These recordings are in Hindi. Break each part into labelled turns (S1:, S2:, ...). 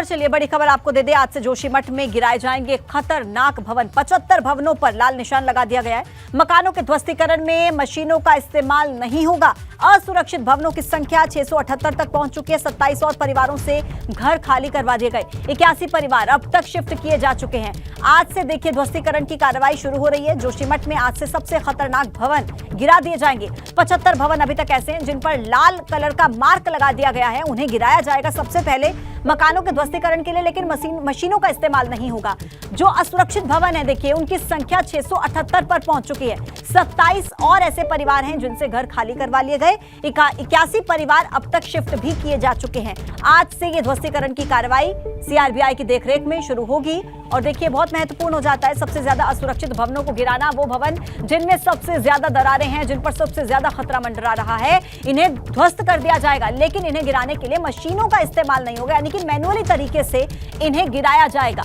S1: चलिए बड़ी खबर आपको दे दे। आज से जोशीमठ में गिराए जाएंगे खतरनाक भवन। 75 भवनों पर लाल निशान लगा दिया गया है। मकानों के ध्वस्तीकरण में मशीनों का इस्तेमाल नहीं होगा। असुरक्षित भवनों की संख्या 678 तक पहुंच चुकी है। 27 और परिवारों से घर खाली करवा दिए गए। 81 परिवार अब तक शिफ्ट किए जा चुके हैं। आज से देखिए ध्वस्तीकरण की कार्रवाई शुरू हो रही है। जोशीमठ में आज से सबसे खतरनाक भवन गिरा दिए जाएंगे। 75 भवन अभी तक ऐसे हैं जिन पर लाल कलर का मार्क लगा दिया गया है। उन्हें गिराया जाएगा सबसे पहले मकानों के ध्वस्तीकरण के लिए, लेकिन मशीनों का इस्तेमाल नहीं होगा। जो असुरक्षित भवन है देखिए उनकी संख्या 678 पर पहुंच चुकी है। 27 और ऐसे परिवार हैं जिनसे घर खाली करवा लिए गए। 81 परिवार अब तक शिफ्ट भी किए जा चुके हैं। आज से ये ध्वस्तीकरण की कार्रवाई सीआरबीआई की देखरेख में शुरू होगी। और देखिए बहुत महत्वपूर्ण हो जाता है सबसे ज्यादा असुरक्षित भवनों को गिराना। वो भवन जिनमें सबसे ज्यादा दरारें हैं, जिन पर सबसे ज्यादा खतरा मंडरा रहा है, इन्हें ध्वस्त कर दिया जाएगा। लेकिन इन्हें गिराने के लिए मशीनों का इस्तेमाल नहीं होगा, यानी कि मैनुअली तरीके से इन्हें गिराया जाएगा।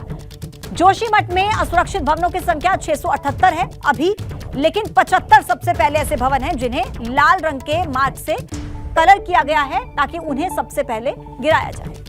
S1: जोशीमठ में असुरक्षित भवनों की संख्या 678 है अभी, लेकिन 75 सबसे पहले ऐसे भवन हैं जिन्हें लाल रंग के मार्क से कलर किया गया है ताकि उन्हें सबसे पहले गिराया जाए।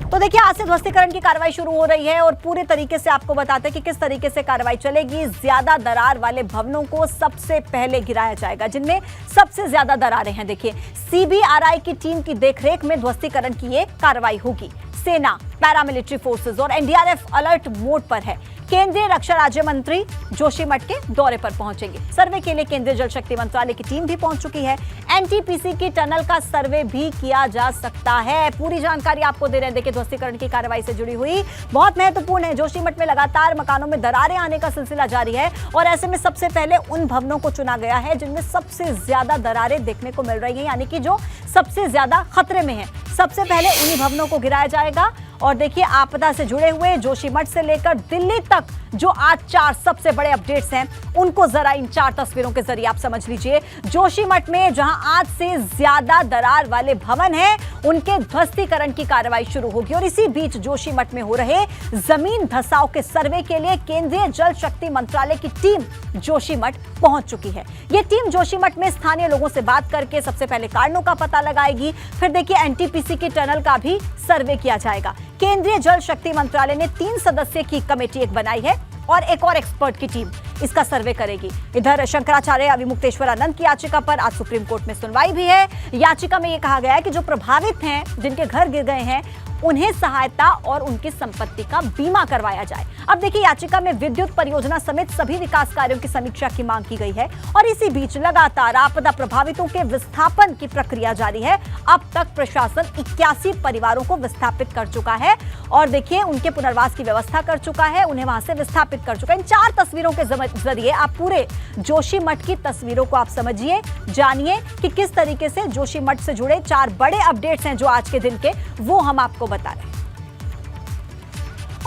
S1: तो देखिए आज से ध्वस्तीकरण की कार्रवाई शुरू हो रही है और पूरे तरीके से आपको बताते हैं कि किस तरीके से कार्रवाई चलेगी। ज्यादा दरार वाले भवनों को सबसे पहले गिराया जाएगा, जिनमें सबसे ज्यादा दरारें हैं। देखिए सीबीआरआई की टीम की देखरेख में ध्वस्तीकरण की ये कार्रवाई होगी। सेना, पैरामिलिट्री फोर्सेस और एनडीआरएफ अलर्ट मोड पर है। केंद्रीय रक्षा राज्य मंत्री जोशीमठ के दौरे पर पहुंचेंगे। सर्वे के लिए केंद्रीय जल शक्ति मंत्रालय की टीम भी पहुंच चुकी है। एनटीपीसी की टनल का सर्वे भी किया जा सकता है। पूरी जानकारी आपको दे रहे हैं। देखिए ध्वस्तीकरण की कार्रवाई से जुड़ी हुई बहुत महत्वपूर्ण है। जोशीमठ में लगातार मकानों में दरारें आने का सिलसिला जारी है और ऐसे में सबसे पहले उन भवनों को चुना गया है जिनमें सबसे ज्यादा दरारें देखने को मिल रही है, यानी कि जो सबसे ज्यादा खतरे में है। सबसे पहले उन्हीं भवनों को गिराया जाएगा। और देखिए आपदा से जुड़े हुए जोशीमठ से लेकर दिल्ली तक जो आज 4 सबसे बड़े अपडेट्स हैं उनको जरा इन 4 तस्वीरों के जरिए आप समझ लीजिए। जोशीमठ में जहां आज से ज्यादा दरार वाले भवन हैं उनके ध्वस्तीकरण की कार्रवाई शुरू होगी। और इसी बीच जोशीमठ में हो रहे जमीन धसाव के सर्वे के लिए केंद्रीय जल शक्ति मंत्रालय की टीम जोशीमठ पहुंच चुकी है। ये टीम जोशीमठ में स्थानीय लोगों से बात करके सबसे पहले कारणों का पता लगाएगी। फिर देखिए एनटीपीसी की टनल का भी सर्वे किया जाएगा। केंद्रीय जल शक्ति मंत्रालय ने 3 सदस्यीय की कमेटी एक बनाई है और एक और एक्सपर्ट की टीम इसका सर्वे करेगी। इधर शंकराचार्य अविमुक्तेश्वरानंद की याचिका पर आज सुप्रीम कोर्ट में सुनवाई भी है। याचिका में यह कहा गया है कि जो प्रभावित हैं, जिनके घर गिर गए हैं, उन्हें सहायता और उनकी संपत्ति का बीमा करवाया जाए। अब देखिए याचिका में विद्युत परियोजना समेत सभी विकास कार्यों की समीक्षा की मांग की गई है। और इसी बीच लगातार आपदा प्रभावितों के विस्थापन की प्रक्रिया जारी है। अब तक प्रशासन 81 परिवारों को विस्थापित कर चुका है और देखिए उनके पुनर्वास की व्यवस्था कर चुका है, उन्हें वहां से विस्थापित कर चुका है। इन 4 तस्वीरों के जरिए आप पूरे जोशीमठ की तस्वीरों को आप समझिए, जानिए कि किस तरीके से जोशीमठ से जुड़े 4 बड़े अपडेट्स हैं जो आज के दिन के, वो हम आपको बता रहे हैं।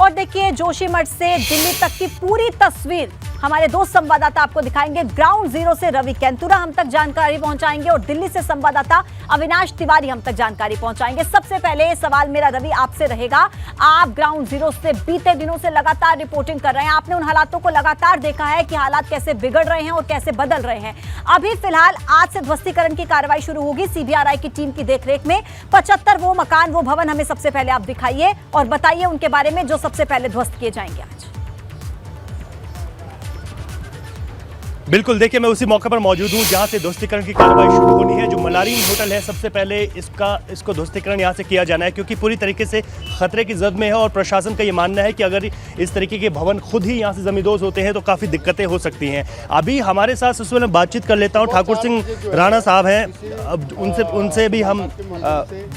S1: और देखिए जोशीमठ से दिल्ली तक की पूरी तस्वीर हमारे 2 संवाददाता आपको दिखाएंगे। ग्राउंड जीरो से रवि कैंतुरा हम तक जानकारी पहुंचाएंगे और दिल्ली से संवाददाता अविनाश तिवारी हम तक जानकारी पहुंचाएंगे। सबसे पहले सवाल मेरा रवि आपसे रहेगा। आप ग्राउंड जीरो से बीते दिनों से लगातार रिपोर्टिंग कर रहे हैं। आपने उन हालातों को लगातार देखा है कि हालात कैसे बिगड़ रहे हैं और कैसे बदल रहे हैं। अभी फिलहाल आज से ध्वस्तीकरण की कार्रवाई शुरू होगी सीबीआरआई की टीम की देखरेख में। 75 वो मकान, वो भवन हमें सबसे पहले आप दिखाइए और बताइए उनके बारे में जो सबसे पहले ध्वस्त किए जाएंगे आज।
S2: बिल्कुल, देखिए मैं उसी मौके पर मौजूद हूँ जहाँ से ध्वस्तीकरण की कार्रवाई शुरू होनी है। जो मलारीन होटल है सबसे पहले इसको ध्वस्तीकरण यहाँ से किया जाना है, क्योंकि पूरी तरीके से खतरे की जद में है और प्रशासन का ये मानना है कि अगर इस तरीके के भवन खुद ही यहाँ से जमींदोज होते हैं तो काफ़ी दिक्कतें हो सकती हैं। अभी हमारे साथ उस समय बातचीत कर लेता हूँ, ठाकुर सिंह राणा साहब हैं। अब उनसे भी हम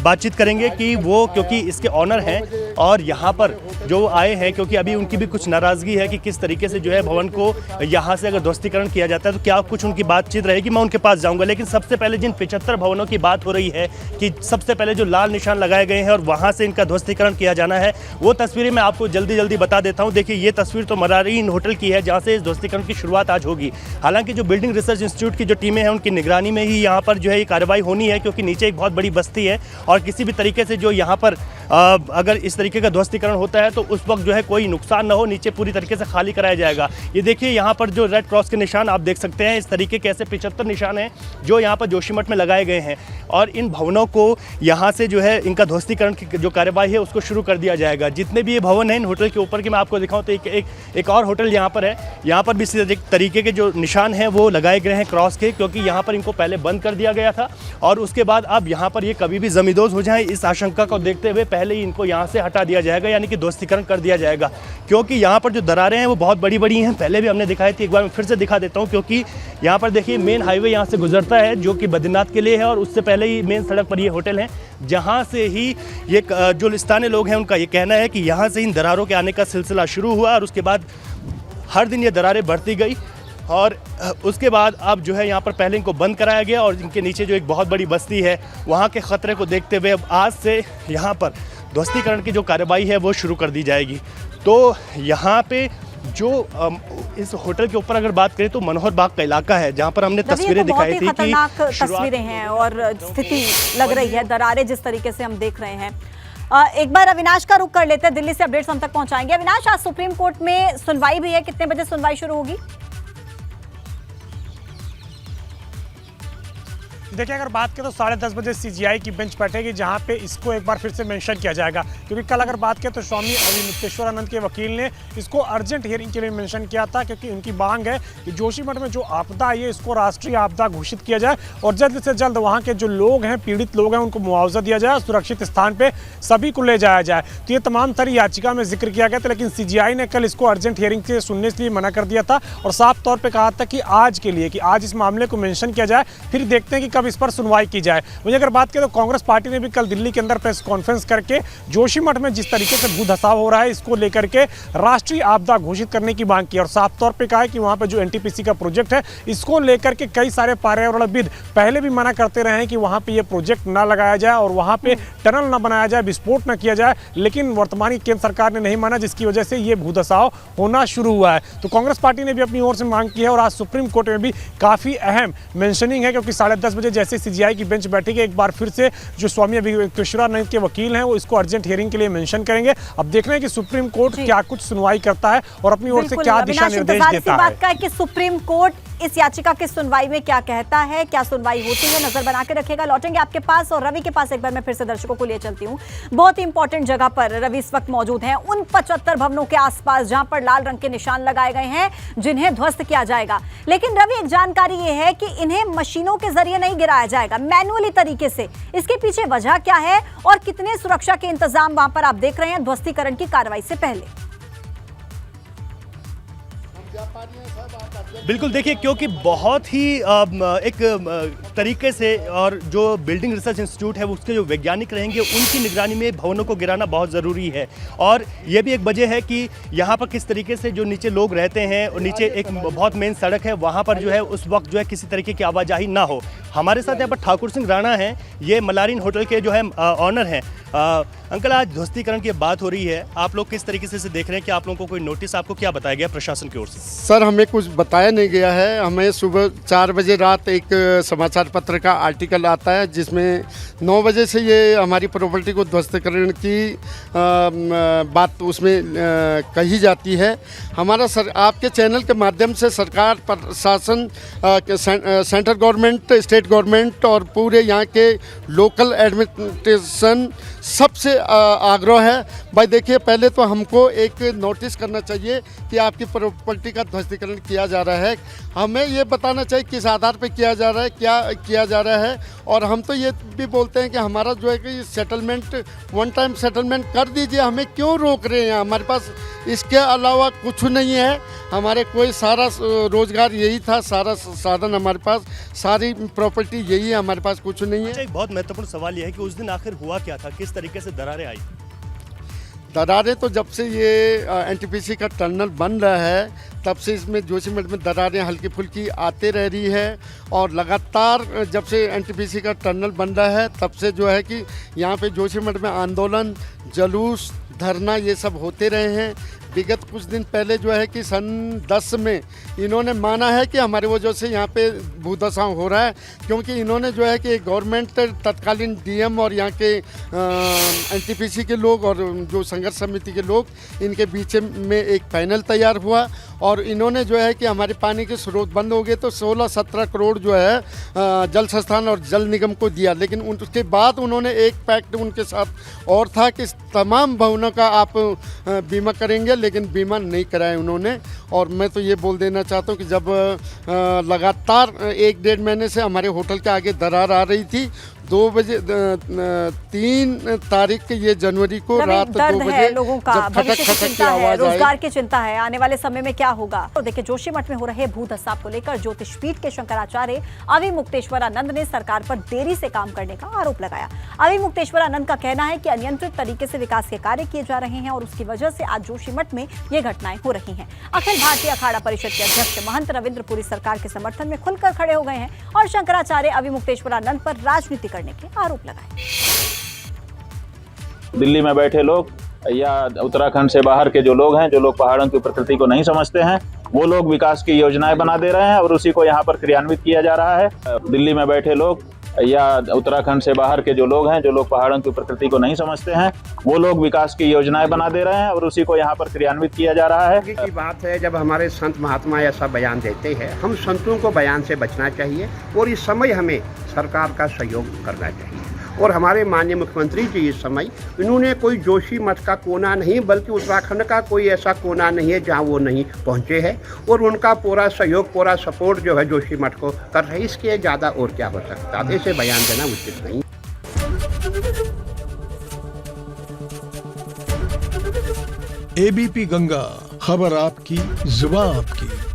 S2: बातचीत करेंगे कि वो, क्योंकि इसके ऑनर हैं और यहाँ पर जो आए हैं, क्योंकि अभी उनकी भी कुछ नाराज़गी है कि किस तरीके से जो है भवन को यहाँ से अगर ध्वस्तीकरण किया जाता है तो क्या कुछ उनकी बातचीत रहेगी। मैं उनके पास जाऊंगा, लेकिन सबसे पहले जिन 75 भवनों की बात हो रही है कि सबसे पहले जो लाल निशान लगाए गए हैं और वहां से इनका ध्वस्तीकरण किया जाना है, वो तस्वीरें मैं आपको जल्दी बता देता हूं। देखिए ये तस्वीर तो मलारीन होटल की है जहां से इस ध्वस्तीकरण की शुरुआत आज होगी। हालांकि जो बिल्डिंग रिसर्च इंस्टीट्यूट की जो टीमें हैं उनकी निगरानी में ही यहाँ पर जो है ये कार्रवाई होनी है, क्योंकि नीचे एक बहुत बड़ी बस्ती है और किसी भी तरीके से जो यहाँ पर अगर इस तरीके का ध्वस्तीकरण होता है तो उस वक्त जो है कोई नुकसान ना हो, नीचे पूरी तरीके से खाली कराया जाएगा। ये देखिए यहाँ पर जो रेड क्रॉस के निशान आप देख सकते हैं, इस तरीके के ऐसे 75 निशान हैं जो यहाँ पर जोशीमठ में लगाए गए हैं और इन भवनों को यहाँ से जो है इनका ध्वस्तीकरण की जो कार्यवाही है उसको शुरू कर दिया जाएगा। जितने भी ये भवन हैं इन होटल के ऊपर के मैं आपको दिखाऊं तो एक और होटल यहाँ पर है, यहाँ पर भी इसी तरीके के जो निशान हैं वो लगाए गए हैं क्रॉस के, क्योंकि यहाँ पर इनको पहले बंद कर दिया गया था और उसके बाद अब यहाँ पर ये कभी भी जमींदोज हो जाए इस आशंका को देखते हुए पहले ही इनको यहाँ से हटा दिया जाएगा, यानी कि ध्वस्तीकरण कर दिया जाएगा। क्योंकि यहाँ पर जो दरारें हैं वो बहुत बड़ी बड़ी हैं, पहले भी हमने दिखाई थी, एक बार मैं फिर से दिखा देता हूँ। क्योंकि यहाँ पर देखिए मेन हाईवे यहाँ से गुजरता है जो कि बद्रीनाथ के लिए है और उससे पहले ही मेन सड़क पर ये होटल है, जहाँ से ही ये जो स्थानीय लोग हैं उनका ये कहना है कि यहाँ से इन दरारों के आने का सिलसिला शुरू हुआ और उसके बाद हर दिन ये दरारें बढ़ती गई और उसके बाद अब जो है यहाँ पर पहले इनको बंद कराया गया और इनके नीचे जो एक बहुत बड़ी बस्ती है वहाँ के ख़तरे को देखते हुए अब आज से यहाँ पर ध्वस्तीकरण की जो कार्रवाई है वो शुरू कर दी जाएगी। तो यहाँ पे जो इस होटल के ऊपर अगर बात करें तो मनोहर बाग का इलाका है जहाँ पर हमने तस्वीरें दिखाई थी कि
S1: खतरनाक तस्वीरें हैं और स्थिति लग रही है, दरारें जिस तरीके से हम देख रहे हैं। एक बार अविनाश का रुख कर लेते हैं, दिल्ली से अपडेट्स हम तक पहुंचाएंगे। अविनाश, आज सुप्रीम कोर्ट में सुनवाई भी है, कितने बजे सुनवाई शुरू होगी?
S3: देखिए, अगर बात करें तो 10:30 बजे सीजीआई की बेंच बैठेगी जहां पे इसको एक बार फिर से मेंशन किया जाएगा, क्योंकि कल अगर बात करें तो स्वामी अविमुक्तेश्वरानंद के वकील ने इसको अर्जेंट हियरिंग के लिए मेंशन किया था, क्योंकि उनकी मांग है कि जोशीमठ में जो आपदा आई है इसको राष्ट्रीय आपदा घोषित किया जाए और जल्द से जल्द वहाँ के जो लोग हैं, पीड़ित लोग हैं, उनको मुआवजा दिया जाए, सुरक्षित स्थान पर सभी को ले जाया जाए। तो ये तमाम सारी याचिका में जिक्र किया गया था, लेकिन सीजीआई ने कल इसको अर्जेंट हियरिंग से सुनने के लिए मना कर दिया था और साफ तौर पर कहा था कि आज के लिए, कि आज इस मामले को मेंशन किया जाए, फिर देखते हैं कि कब इस पर सुनवाई की जाए। वहीं अगर बात करें तो कांग्रेस पार्टी ने भी कल दिल्ली के अंदर प्रेस कॉन्फ्रेंस करके जोशीमठ में जिस तरीके से भूधसाव हो रहा है इसको लेकर के राष्ट्रीय आपदा घोषित करने की मांग की और साफ तौर पे कहा है कि वहां पे जो एनटीपीसी का प्रोजेक्ट है इसको लेकर के कई सारे पर्यावरणविद पहले भी मना करते रहे हैं कि वहां पे ये प्रोजेक्ट ना लगाया जाए और वहां पे टनल ना बनाया जाए, विस्फोट ना किया जाए, लेकिन वर्तमान केंद्र सरकार ने नहीं माना, जिसकी वजह से ये भूधसाव होना शुरू हुआ है। तो कांग्रेस पार्टी ने भी अपनी ओर से मांग की है और आज सुप्रीम कोर्ट में भी काफी अहम मेंशनिंग है, क्योंकि 10:30 बजे जैसे सीजीआई की बेंच बैठेगी एक बार फिर से जो स्वामी अविमुक्तेश्वरानंद के वकील हैं वो इसको अर्जेंट हियरिंग के लिए मेंशन करेंगे। अब देखना है कि सुप्रीम कोर्ट क्या कुछ सुनवाई करता है और अपनी ओर से क्या दिशा निर्देश देता है।
S1: बात का है कि सुप्रीम कोर्ट इस याचिका की सुनवाई में क्या कहता है, क्या सुनवाई होती है, नजर बना के रखेगा। लौटेंगे आपके पास और रवि के पास एक बार मैं फिर से दर्शकों को लिए चलती हूँ। बहुत ही इंपॉर्टेंट जगह पर रवि इस वक्त मौजूद हैं, उन 75 भवनों के आसपास जहां पर लाल रंग के निशान लगाए गए हैं जिन्हें ध्वस्त किया जाएगा। लेकिन रवि, एक जानकारी यह है कि इन्हें मशीनों के जरिए नहीं गिराया जाएगा, मैनुअली तरीके से। इसके पीछे वजह क्या है और कितने सुरक्षा के इंतजाम वहां पर आप देख रहे हैं ध्वस्तीकरण की कार्रवाई से पहले?
S2: बिल्कुल, देखिए, क्योंकि बहुत ही एक तरीके से और जो बिल्डिंग रिसर्च इंस्टीट्यूट है उसके जो वैज्ञानिक रहेंगे उनकी निगरानी में भवनों को गिराना बहुत ज़रूरी है। और ये भी एक वजह है कि यहाँ पर किस तरीके से जो नीचे लोग रहते हैं और नीचे एक बहुत मेन सड़क है, वहाँ पर जो है उस वक्त जो है किसी तरीके की आवाजाही ना हो। हमारे साथ यहाँ पर ठाकुर सिंह राणा हैं, ये मलारिन होटल के जो है ऑनर हैं। अंकल, आज ध्वस्तीकरण की बात हो रही है, आप लोग किस तरीके से देख रहे हैं कि आप लोगों को कोई नोटिस आपको क्या बताया गया प्रशासन की ओर से?
S4: सर, हमें कुछ बताया नहीं गया है। हमें सुबह 4 बजे रात एक समाचार पत्र का आर्टिकल आता है जिसमें 9 बजे से ये हमारी प्रॉपर्टी को ध्वस्तीकरण की बात उसमें कही जाती है। हमारा आपके चैनल के माध्यम से सरकार, प्रशासन, सेंट्रल गवर्नमेंट, स्टेट गवर्नमेंट और पूरे यहाँ के लोकल एडमिनिस्ट्रेशन सबसे आग्रह है, भाई देखिए, पहले तो हमको एक नोटिस करना चाहिए कि आपकी प्रॉपर्टी का ध्वस्तीकरण किया जा रहा है। हमें ये बताना चाहिए किस आधार पे किया जा रहा है, क्या किया जा रहा है। और हम तो ये भी बोलते हैं कि हमारा जो है कि सेटलमेंट, वन टाइम सेटलमेंट कर दीजिए, हमें क्यों रोक रहे हैं? हमारे पास इसके अलावा कुछ नहीं है, हमारे कोई सारा रोजगार यही था, सारा साधन हमारे पास, सारी प्रॉपर्टी यही है, हमारे पास कुछ नहीं है।
S2: अच्छा, एक बहुत महत्वपूर्ण सवाल यह है कि उस दिन आखिर हुआ क्या था, किस तरीके से दरारें आई?
S4: दरारें तो जब से ये एनटीपीसी का टनल बन रहा है तब से इसमें जोशीमठ में दरारें हल्की फुल्की आते रह रही है और लगातार जब से एनटीपीसी का टनल बन रहा है तब से जो है कि यहाँ पे जोशीमठ में आंदोलन, जुलूस, धरना ये सब होते रहे हैं। विगत कुछ दिन पहले जो है कि सन 10 में इन्होंने माना है कि हमारी वजह से यहाँ पे भूदशा हो रहा है, क्योंकि इन्होंने जो है कि गवर्नमेंट तत्कालीन डीएम और यहाँ के एनटीपीसी के लोग और जो संघर्ष समिति के लोग, इनके बीच में एक पैनल तैयार हुआ और इन्होंने जो है कि हमारे पानी के स्रोत बंद हो गए तो 16-17 करोड़ जो है जल संस्थान और जल निगम को दिया। लेकिन उसके बाद उन्होंने एक पैक्ट उनके साथ और था कि तमाम भवनों का आप बीमा करेंगे, लेकिन बीमा नहीं कराया उन्होंने। और मैं तो ये बोल देना चाहता हूँ कि जब लगातार 1-1.5 महीने से हमारे होटल के आगे दरार आ रही थी, 2 बजे 3 तारीख ये जनवरी को रात 2 बजे
S1: लोगों का
S4: जब खटक
S1: भविष्य की
S4: खटक की
S1: चिंता है,
S4: आवाज आई।
S1: रोजगार की चिंता है, आने वाले समय में क्या होगा। तो देखिए, जोशीमठ में हो रहे भूधसाव को लेकर ज्योतिषपीठ के शंकराचार्य अविमुक्तेश्वरानंद ने सरकार पर देरी से काम करने का आरोप लगाया। अविमुक्तेश्वरानंद का कहना है कि अनियंत्रित तरीके से विकास के कार्य किए जा रहे हैं और उसकी वजह से आज जोशीमठ में ये घटनाएं हो रही हैं। अखिल भारतीय अखाड़ा परिषद के अध्यक्ष महंत रविंद्र पुरी सरकार के समर्थन में खुलकर खड़े हो गए हैं और शंकराचार्य अविमुक्तेश्वरानंद पर राजनीति करने के आरोप लगाए।
S5: दिल्ली में बैठे लोग या उत्तराखंड से बाहर के जो लोग हैं, जो लोग पहाड़ों की प्रकृति को नहीं समझते हैं, वो लोग विकास की योजनाएं बना दे रहे हैं और उसी को यहाँ पर क्रियान्वित किया जा रहा है। दिल्ली में बैठे लोग या उत्तराखंड से बाहर के जो लोग हैं, जो लोग पहाड़ों की प्रकृति को नहीं समझते हैं, वो लोग विकास की योजनाएं बना दे रहे हैं और उसी को यहाँ पर क्रियान्वित किया जा रहा है।
S6: की बात है, जब हमारे संत महात्मा ऐसा बयान देते हैं, हम संतों को बयान से बचना चाहिए और इस समय हमें सरकार का सहयोग करना चाहिए। और हमारे माननीय मुख्यमंत्री जी इस समय, इन्होंने कोई जोशीमठ का कोना नहीं बल्कि उत्तराखंड का कोई ऐसा कोना नहीं है जहां वो नहीं पहुंचे हैं और उनका पूरा सहयोग, पूरा सपोर्ट जो है जोशीमठ को कर रहे हैं। इसके ज़्यादा और क्या हो सकता है, ऐसे बयान देना उचित नहीं।
S7: एबीपी गंगा, खबर आपकी, जुबान आपकी।